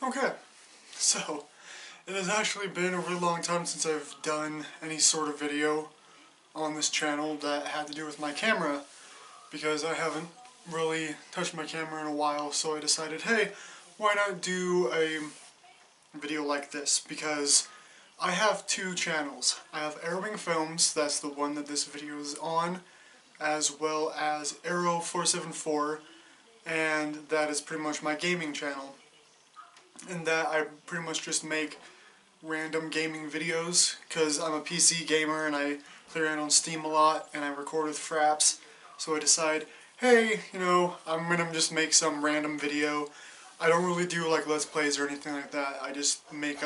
Okay, so it has actually been a really long time since I've done any sort of video on this channel that had to do with my camera, because I haven't really touched my camera in a while, so I decided, hey, why not do a video like this? Because I have two channels. I have ArrowingFilms, that's the one that this video is on, as well as Arrow474, and that is pretty much my gaming channel. In that I pretty much just make random gaming videos, because I'm a PC gamer and I play around on Steam a lot and I record with fraps, so I decide, hey, I'm gonna just make some random video. I don't really do like Let's Plays or anything like that. I just make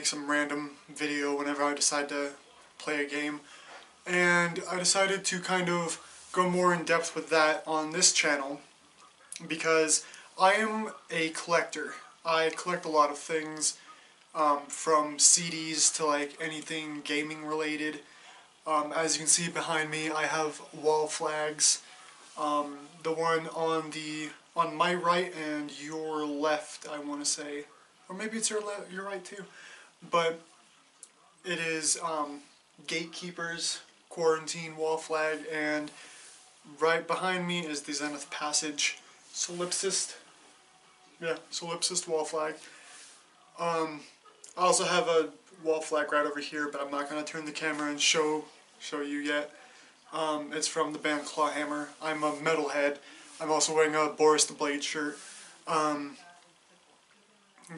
some random video whenever I decide to play a game. And I decided to kind of go more in depth with that on this channel, because I am a collector. I collect a lot of things, from CDs to like anything gaming related. As you can see behind me, I have wall flags. The one on my right and your left, I want to say, or maybe it's your right too. But it is Gatekeeper's quarantine wall flag, and right behind me is the Zenith Passage solipsist wall flag. I also have a wall flag right over here, but I'm not going to turn the camera and show you yet. It's from the band Clawhammer. I'm a metalhead. I'm also wearing a Boris the Blade shirt.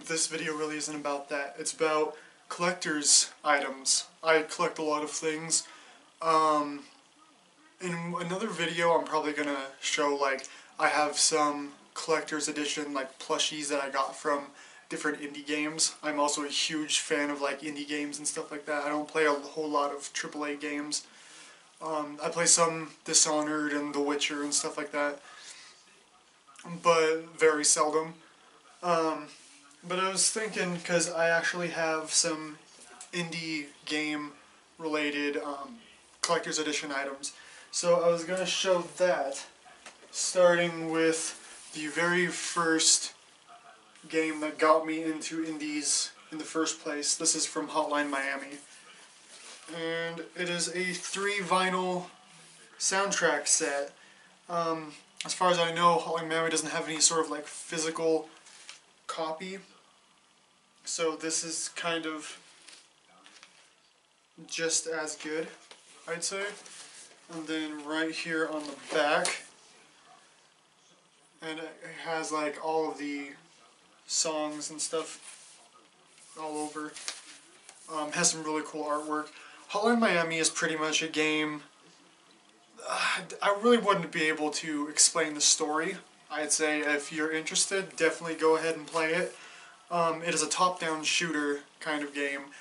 This video really isn't about that. It's about collector's items. I collect a lot of things. In another video I'm probably going to show, like, I have some collector's edition like plushies that I got from different indie games. I'm also a huge fan of like indie games and stuff like that. I don't play a whole lot of AAA games. I play some Dishonored and The Witcher and stuff like that, but very seldom. But I was thinking, because I actually have some indie game related collector's edition items, so I was going to show that, starting with the very first game that got me into indies in the first place. This is from Hotline Miami, and it is a 3-vinyl soundtrack set. As far as I know, Hotline Miami doesn't have any sort of like physical copy, so this is kind of just as good, I'd say. And then right here on the back, and it has like all of the songs and stuff all over. Has some really cool artwork. Hotline Miami is pretty much a game. I really wouldn't be able to explain the story. I'd say if you're interested, definitely go ahead and play it. It is a top-down shooter kind of game.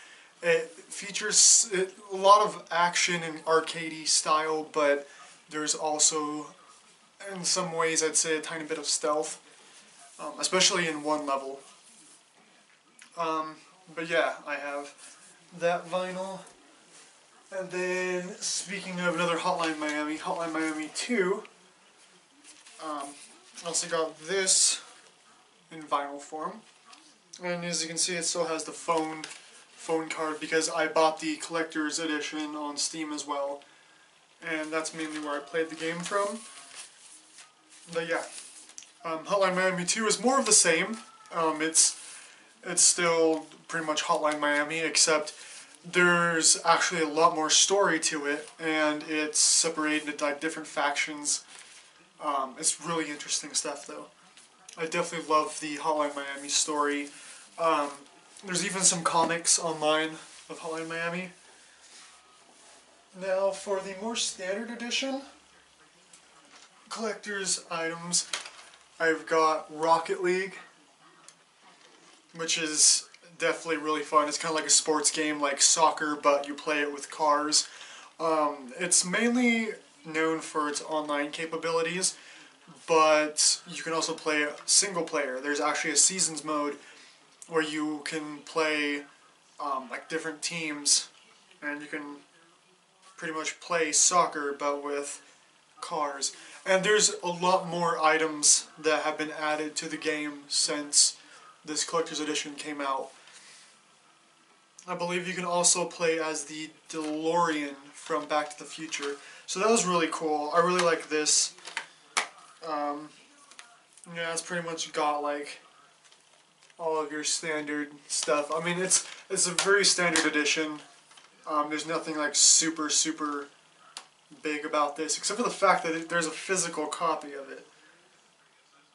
It features a lot of action and arcadey style, but there's also, in some ways, I'd say a tiny bit of stealth, especially in one level. But yeah, I have that vinyl. And then, speaking of another Hotline Miami 2, I also got this in vinyl form. And as you can see, it still has the phone card, because I bought the collector's edition on Steam as well. And that's mainly where I played the game from. But yeah, Hotline Miami 2 is more of the same. It's still pretty much Hotline Miami, except there's actually a lot more story to it, and it's separated into like different factions. It's really interesting stuff, though. I definitely love the Hotline Miami story. There's even some comics online of Hotline Miami. Now, for the more standard edition collector's items, I've got Rocket League, which is definitely really fun. It's kind of like a sports game, like soccer, but you play it with cars. It's mainly known for its online capabilities, but you can also play single player. There's actually a seasons mode where you can play like different teams, and you can pretty much play soccer but with cars. And there's a lot more items that have been added to the game since this collector's edition came out. I believe you can also play as the DeLorean from Back to the Future. So that was really cool. I really like this. Yeah, it's pretty much got like all of your standard stuff. I mean, it's a very standard edition. There's nothing like super big about this, except for the fact that there's a physical copy of it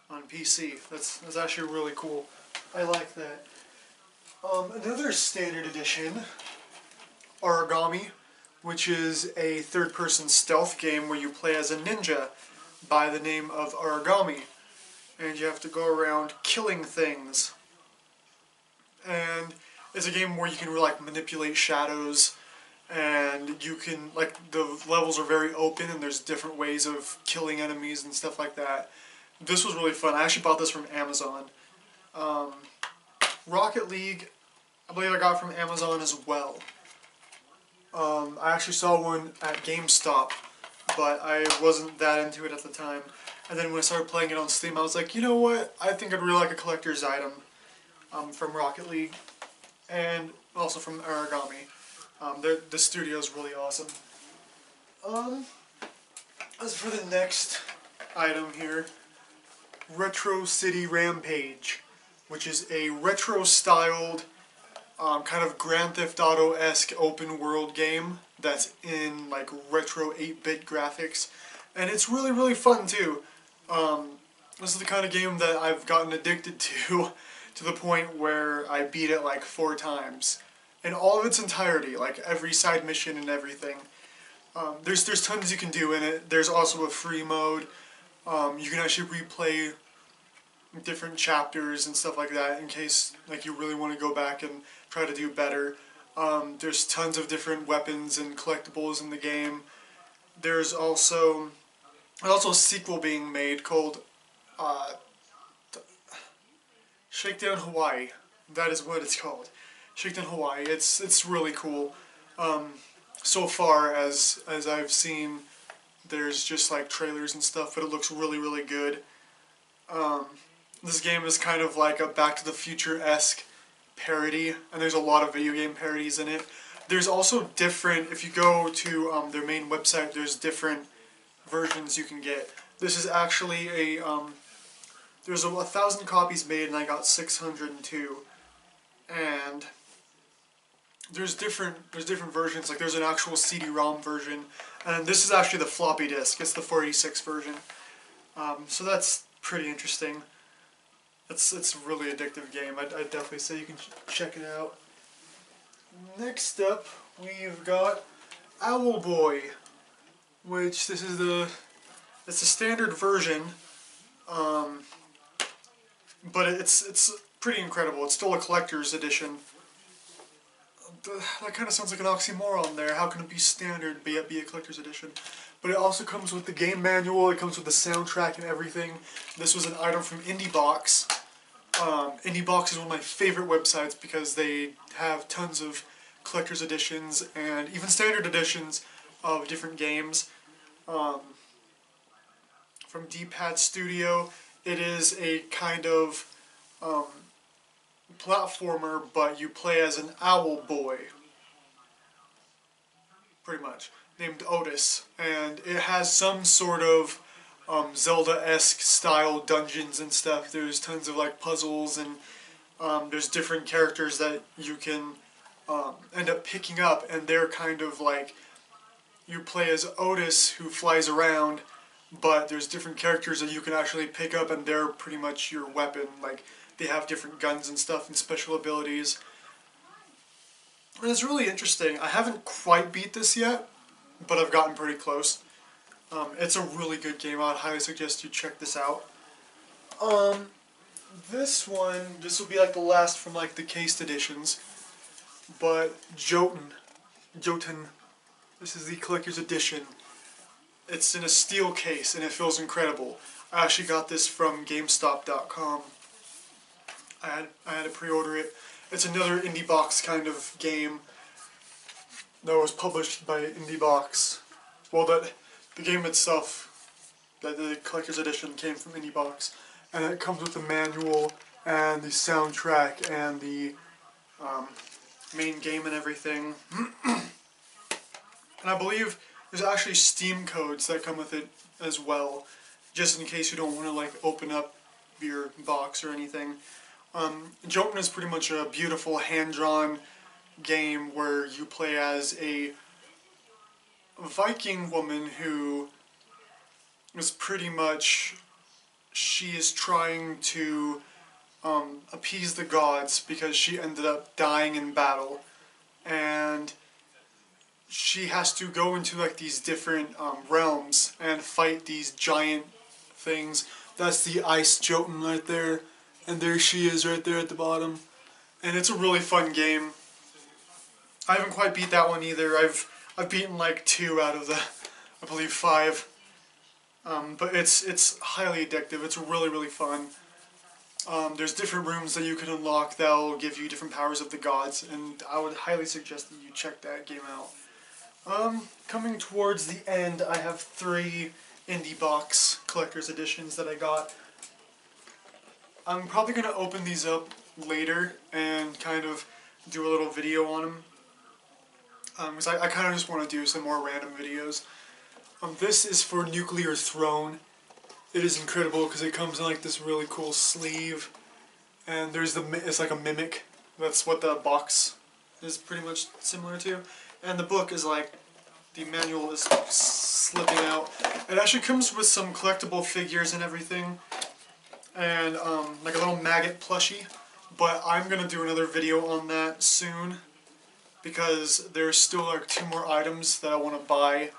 on PC. That's actually really cool. I like that. Another standard edition, Origami, which is a third-person stealth game where you play as a ninja by the name of Origami, and you have to go around killing things. And it's a game where you can like manipulate shadows, and you can, like, the levels are very open and there's different ways of killing enemies and stuff like that. This was really fun. I actually bought this from Amazon. Rocket League, I believe I got from Amazon as well. I actually saw one at GameStop, but I wasn't that into it at the time. And then when I started playing it on Steam, I was like, you know what? I think I'd really like a collector's item from Rocket League, and also from Origami. The studio's really awesome. As for the next item here, Retro City Rampage, which is a retro-styled, kind of Grand Theft Auto-esque open-world game that's in like retro 8-bit graphics, and it's really fun too. This is the kind of game that I've gotten addicted to the point where I beat it like 4 times. In all of its entirety, like every side mission and everything. There's tons you can do in it. There's also a free mode. You can actually replay different chapters and stuff like that in case like you really want to go back and try to do better. There's tons of different weapons and collectibles in the game. There's also a sequel being made called Shakedown Hawaii. That is what it's called. Shakedown Hawaii. It's really cool. So far as I've seen, there's just like trailers and stuff, but it looks really good. This game is kind of like a Back to the Future-esque parody, and there's a lot of video game parodies in it. There's also different, if you go to their main website, there's different versions you can get. This is actually a, there's 1,000 copies made and I got 602. And there's different versions, like there's an actual CD-ROM version, and this is actually the floppy disk, it's the 486 version. So that's pretty interesting. It's a really addictive game. I'd definitely say you can check it out. Next up, we've got Owlboy, which it's a standard version, but it's pretty incredible. It's still a collector's edition. That kind of sounds like an oxymoron there. How can it be standard but yet be a collector's edition? But it also comes with the game manual, it comes with the soundtrack and everything. This was an item from IndieBox. IndieBox is one of my favorite websites because they have tons of collector's editions and even standard editions of different games. From D-Pad Studio, it is a kind of platformer, but you play as an owl boy, pretty much, named Otis, and it has some sort of Zelda-esque style dungeons and stuff. There's tons of like puzzles, and there's different characters that you can end up picking up, and they're kind of like, you play as Otis who flies around, but there's different characters that you can actually pick up, and they're pretty much your weapon. Like, they have different guns and stuff and special abilities. And it's really interesting. I haven't quite beat this yet, but I've gotten pretty close. It's a really good game. I'd highly suggest you check this out. This will be like the last from like the cased editions, but Jopen, this is the collector's edition. It's in a steel case and it feels incredible. I actually got this from GameStop.com. I had to pre-order it. It's another IndieBox kind of game that was published by IndieBox. Well, the game itself, the collector's edition, came from IndieBox, and it comes with a manual and the soundtrack and the main game and everything. And I believe there's actually Steam codes that come with it as well, just in case you don't want to like open up your box or anything. Jopen is pretty much a beautiful hand-drawn game where you play as a Viking woman who is pretty much, she is trying to appease the gods because she ended up dying in battle, and she has to go into like these different realms and fight these giant things. That's the ice Joten right there, and there she is right there at the bottom. And it's a really fun game. I haven't quite beat that one either. I've beaten like 2 out of the, I believe, 5. But it's highly addictive. It's really fun. There's different rooms that you can unlock that will give you different powers of the gods, and I would highly suggest that you check that game out. Coming towards the end, I have 3 indie box collector's editions that I got. I'm probably going to open these up later and kind of do a little video on them. Because I kind of just want to do some more random videos. This is for Nuclear Throne. It is incredible because it comes in like this really cool sleeve. And there's it's like a mimic. That's what the box is pretty much similar to. And the book is like, the manual is slipping out. It actually comes with some collectible figures and everything. And like a little maggot plushie. But I'm going to do another video on that soon, because there's still like 2 more items that I want to buy.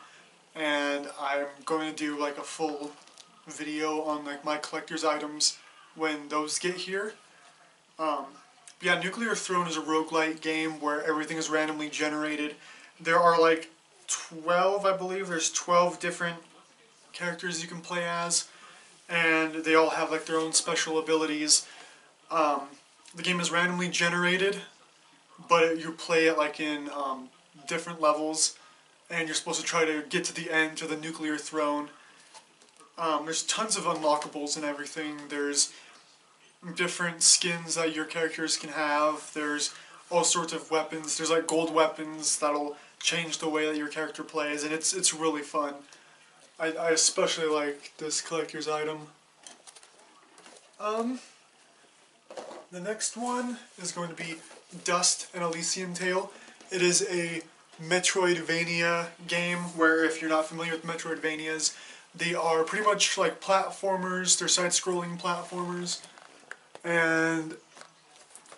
And I'm going to do like a full video on like my collector's items when those get here. Yeah, Nuclear Throne is a roguelite game where everything is randomly generated. There are like 12, I believe. There's 12 different characters you can play as, and they all have like their own special abilities. The game is randomly generated, but you play it like in different levels, and you're supposed to try to get to the end, to the Nuclear Throne. There's tons of unlockables and everything. There's different skins that your characters can have. There's all sorts of weapons. There's like gold weapons that'll change the way that your character plays, and it's really fun. I especially like this collector's item. The next one is going to be Dust and Elysium Tale. It is a Metroidvania game where, if you're not familiar with Metroidvanias, they are pretty much like platformers. They're side-scrolling platformers, and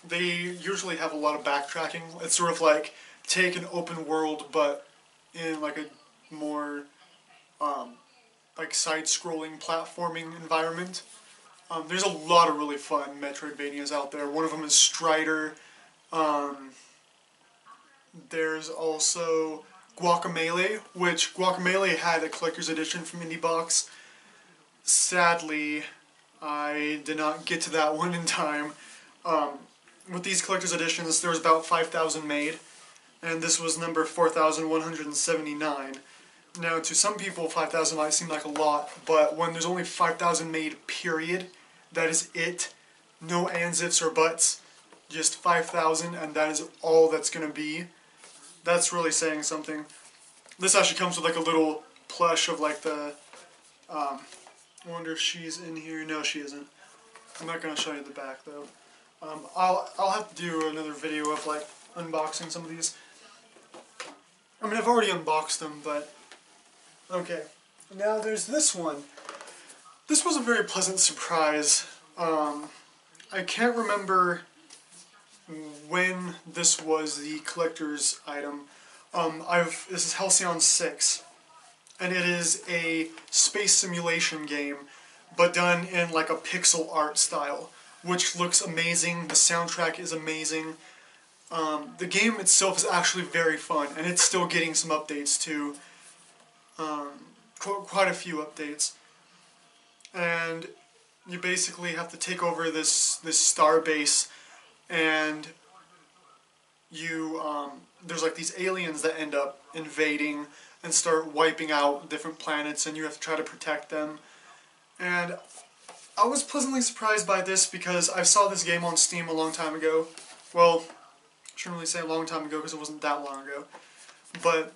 they usually have a lot of backtracking. It's sort of like take an open world, but in like a more like side-scrolling platforming environment. There's a lot of really fun Metroidvanias out there. One of them is Strider. There's also Guacamelee, which Guacamelee had a collector's edition from IndieBox. Sadly, I did not get to that one in time. With these collector's editions, there was about 5,000 made, and this was number 4,179. Now, to some people, 5,000 might seem like a lot, but when there's only 5,000 made, period, that is it. No ands, ifs, or buts. Just 5,000, and that is all that's going to be. That's really saying something. This actually comes with like a little plush of like the, I wonder if she's in here. No, she isn't. I'm not going to show you the back though. I'll have to do another video of like unboxing some of these. I mean, I've already unboxed them, but okay. Now there's this one. This was a very pleasant surprise. I can't remember when this was the collector's item. This is Halcyon 6, and it is a space simulation game, but done in like a pixel art style, which looks amazing. The soundtrack is amazing. The game itself is actually very fun, and it's still getting some updates too. Quite a few updates. And you basically have to take over this star base, and you there's like these aliens that end up invading and start wiping out different planets, and you have to try to protect them. And I was pleasantly surprised by this because I saw this game on Steam a long time ago. Well, I shouldn't really say a long time ago because it wasn't that long ago. But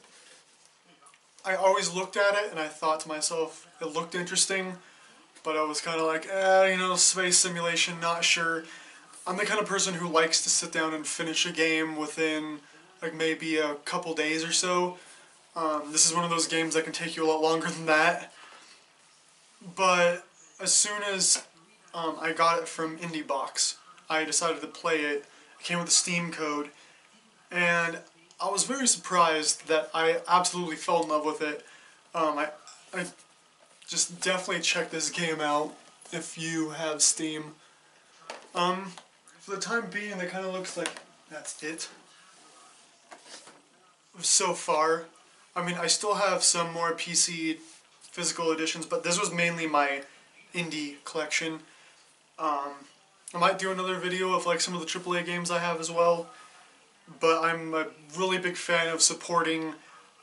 I always looked at it and I thought to myself, it looked interesting, but I was kind of like, you know, space simulation, not sure. I'm the kind of person who likes to sit down and finish a game within like maybe a couple days or so. This is one of those games that can take you a lot longer than that. But as soon as I got it from IndieBox, I decided to play it. It came with a Steam code, and I was very surprised that I absolutely fell in love with it. I just definitely check this game out if you have Steam. For the time being, it kind of looks like that's it so far. I mean, I still have some more PC physical editions, but this was mainly my indie collection. I might do another video of like some of the AAA games I have as well, but I'm a really big fan of supporting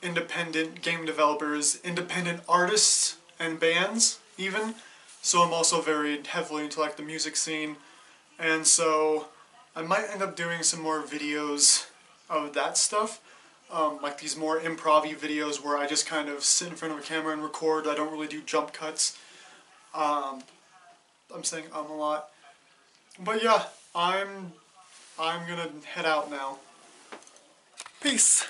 independent game developers, independent artists and bands even, so I'm also very heavily into like the music scene, and so I might end up doing some more videos of that stuff. Like these more improv-y videos where I just kind of sit in front of a camera and record. I don't really do jump cuts. I'm saying a lot. But yeah, I'm gonna head out now. Peace.